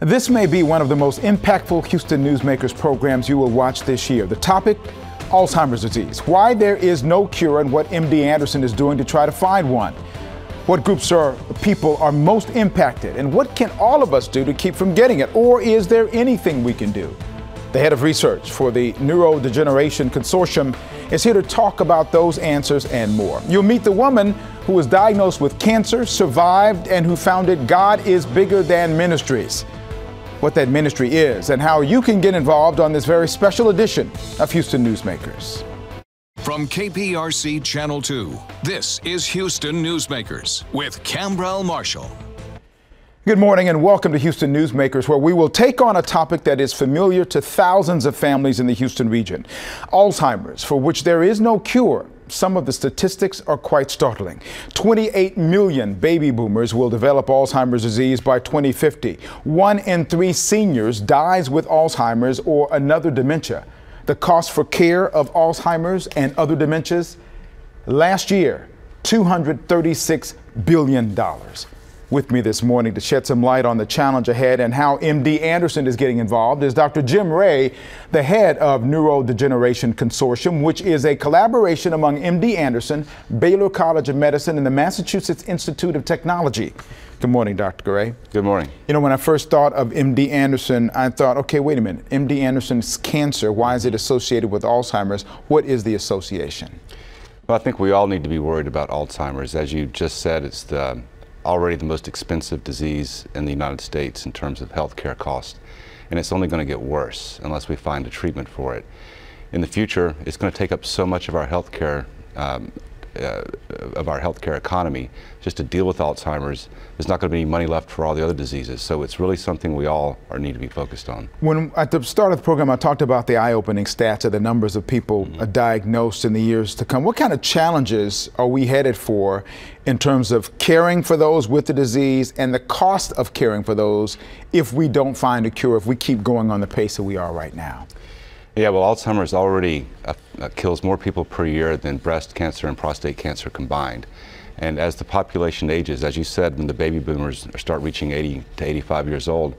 This may be one of the most impactful Houston Newsmakers programs you will watch this year. The topic, Alzheimer's disease. Why there is no cure and what MD Anderson is doing to try to find one. What groups or people are most impacted and what can all of us do to keep from getting it? Or is there anything we can do? The head of research for the Neurodegeneration Consortium is here to talk about those answers and more. You'll meet the woman who was diagnosed with cancer, survived, and who founded God is Bigger Than Ministries. What that ministry is and how you can get involved on this very special edition of Houston Newsmakers. From KPRC Channel 2, this is Houston Newsmakers with Cambrell Marshall. Good morning and welcome to Houston Newsmakers, where we will take on a topic that is familiar to thousands of families in the Houston region. Alzheimer's, for which there is no cure. Some of the statistics are quite startling. 28 million baby boomers will develop Alzheimer's disease by 2050. 1 in 3 seniors dies with Alzheimer's or another dementia. The cost for care of Alzheimer's and other dementias, last year, $236 billion. With me this morning to shed some light on the challenge ahead and how MD Anderson is getting involved is Dr. Jim Ray, the head of Neurodegeneration Consortium, which is a collaboration among MD Anderson, Baylor College of Medicine, and the Massachusetts Institute of Technology. Good morning, Dr. Ray. Good morning. You know, when I first thought of MD Anderson, I thought, okay, wait a minute. MD Anderson's cancer, why is it associated with Alzheimer's? What is the association? Well, I think we all need to be worried about Alzheimer's. As you just said, it's already the most expensive disease in the United States in terms of health care costs, and it's only going to get worse unless we find a treatment for it. In the future, it's going to take up so much of our health care economy just to deal with Alzheimer's. There's not going to be any money left for all the other diseases, so it's really something we all need to be focused on. When at the start of the program I talked about the eye-opening stats of the numbers of people diagnosed in the years to come. What kind of challenges are we headed for in terms of caring for those with the disease and the cost of caring for those if we don't find a cure, if we keep going on the pace that we are right now? Yeah, well, Alzheimer's already kills more people per year than breast cancer and prostate cancer combined. And as the population ages, as you said, when the baby boomers start reaching 80 to 85 years old,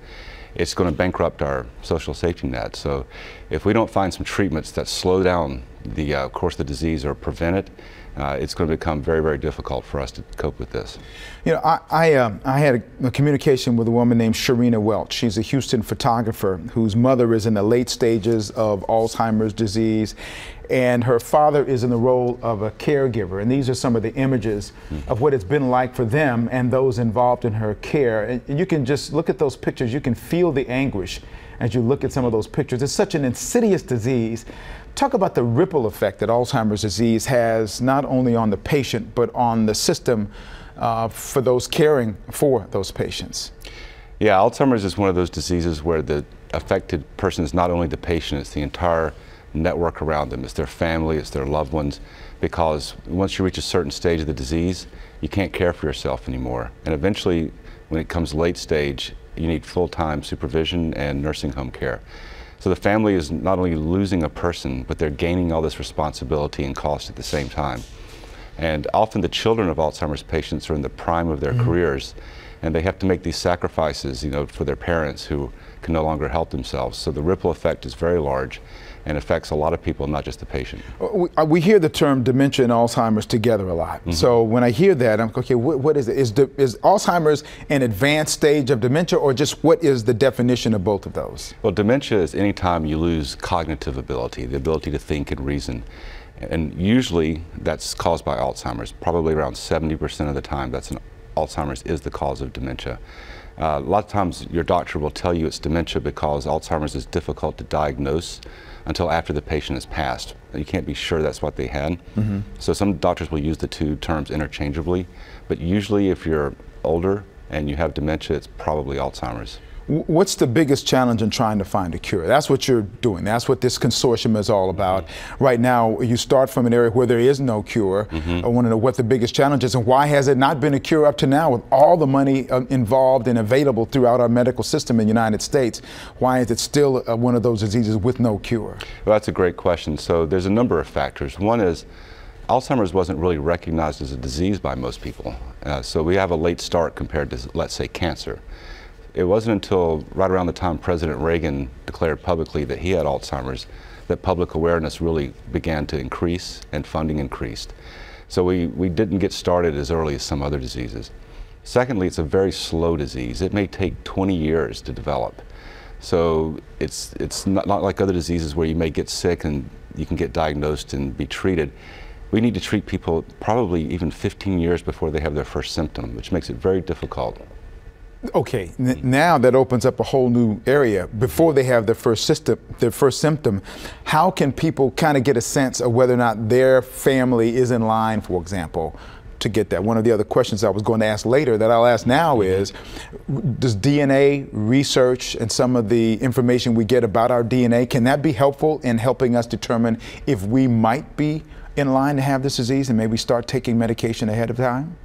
it's going to bankrupt our social safety net. So if we don't find some treatments that slow down the course of the disease or prevent it, it's going to become very, very difficult for us to cope with this. You know, I had a communication with a woman named Sharina Welch. She's a Houston photographer whose mother is in the late stages of Alzheimer's disease, and her father is in the role of a caregiver. And these are some of the images of what it's been like for them and those involved in her care. And you can just look at those pictures. You can feel the anguish as you look at some of those pictures. It's such an insidious disease. Talk about the ripple effect that Alzheimer's disease has not only on the patient, but on the system for those caring for those patients. Yeah, Alzheimer's is one of those diseases where the affected person is not only the patient, it's the entire network around them. It's their family, it's their loved ones, because once you reach a certain stage of the disease, you can't care for yourself anymore. And eventually, when it comes late stage, you need full-time supervision and nursing home care. So the family is not only losing a person, but they're gaining all this responsibility and cost at the same time. And often the children of Alzheimer's patients are in the prime of their careers, and they have to make these sacrifices, you know, for their parents who can no longer help themselves. So the ripple effect is very large and affects a lot of people, not just the patient. We hear the term dementia and Alzheimer's together a lot. So when I hear that, I'm okay, what is it? Is Alzheimer's an advanced stage of dementia, or just what is the definition of both of those? Well, dementia is any time you lose cognitive ability, the ability to think and reason. And usually that's caused by Alzheimer's. Probably around 70% of the time Alzheimer's is the cause of dementia. A lot of times your doctor will tell you it's dementia because Alzheimer's is difficult to diagnose until after the patient has passed. You can't be sure that's what they had. So some doctors will use the two terms interchangeably, but usually if you're older and you have dementia, it's probably Alzheimer's. What's the biggest challenge in trying to find a cure? That's what you're doing. That's what this consortium is all about. Right now, you start from an area where there is no cure. I want to know what the biggest challenge is and why has it not been a cure up to now with all the money involved and available throughout our medical system in the United States. Why is it still one of those diseases with no cure? Well, that's a great question. So there's a number of factors. One is Alzheimer's wasn't really recognized as a disease by most people. So we have a late start compared to, let's say, cancer. it wasn't until right around the time President Reagan declared publicly that he had Alzheimer's that public awareness really began to increase and funding increased. So we didn't get started as early as some other diseases. Secondly, it's a very slow disease. It may take 20 years to develop. So it's not like other diseases where you may get sick and you can get diagnosed and be treated. We need to treat people probably even 15 years before they have their first symptom, which makes it very difficult. Okay, now that opens up a whole new area. Before they have their first symptom, how can people kind of get a sense of whether or not their family is in line, for example, to get that? One of the other questions I was going to ask later that I'll ask now is, does DNA research and some of the information we get about our DNA, can that be helpful in helping us determine if we might be in line to have this disease and maybe start taking medication ahead of time?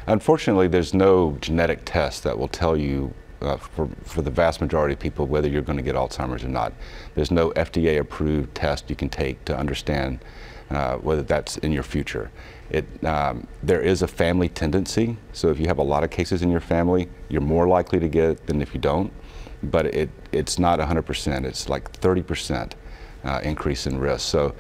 Unfortunately, there's no genetic test that will tell you for the vast majority of people whether you're going to get Alzheimer's or not. There's no FDA approved test you can take to understand whether that's in your future. There is a family tendency, so if you have a lot of cases in your family, you're more likely to get it than if you don't, but it's not 100%, it's like 30% increase in risk. So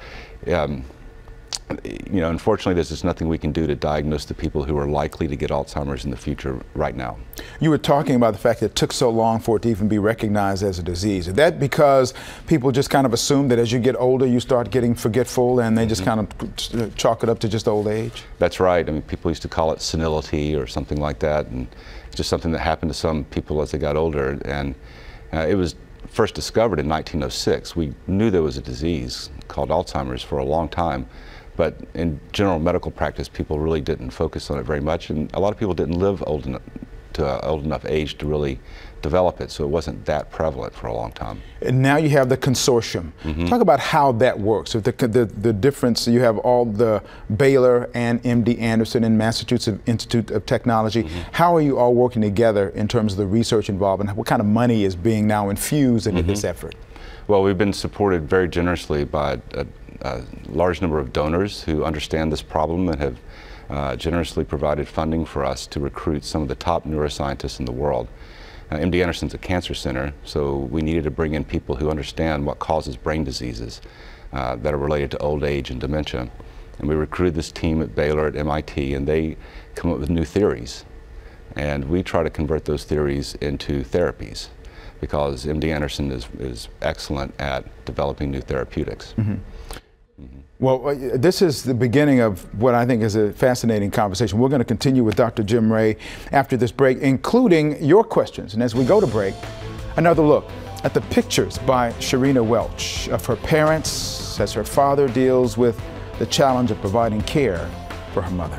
you know, unfortunately, there's just nothing we can do to diagnose the people who are likely to get Alzheimer's in the future right now. You were talking about the fact that it took so long for it to even be recognized as a disease. Is that because people just kind of assume that as you get older, you start getting forgetful and they just kind of chalk it up to just old age? That's right. I mean, people used to call it senility or something like that, and it's just something that happened to some people as they got older. And it was first discovered in 1906. We knew there was a disease called Alzheimer's for a long time. But in general medical practice, people really didn't focus on it very much, and a lot of people didn't live old enough age to really develop it, so it wasn't that prevalent for a long time. And now you have the consortium. Talk about how that works. So the difference, you have all the Baylor and MD Anderson and Massachusetts Institute of Technology. How are you all working together in terms of the research involved, and what kind of money is being now infused into this effort? Well, we've been supported very generously by a large number of donors who understand this problem and have generously provided funding for us to recruit some of the top neuroscientists in the world. MD Anderson's a cancer center, so we needed to bring in people who understand what causes brain diseases that are related to old age and dementia. And we recruited this team at Baylor, at MIT, and they come up with new theories. And we try to convert those theories into therapies, because MD Anderson is excellent at developing new therapeutics. Well, this is the beginning of what I think is a fascinating conversation. We're going to continue with Dr. Jim Ray after this break, including your questions. And as we go to break, another look at the pictures by Sharina Welch of her parents as her father deals with the challenge of providing care for her mother.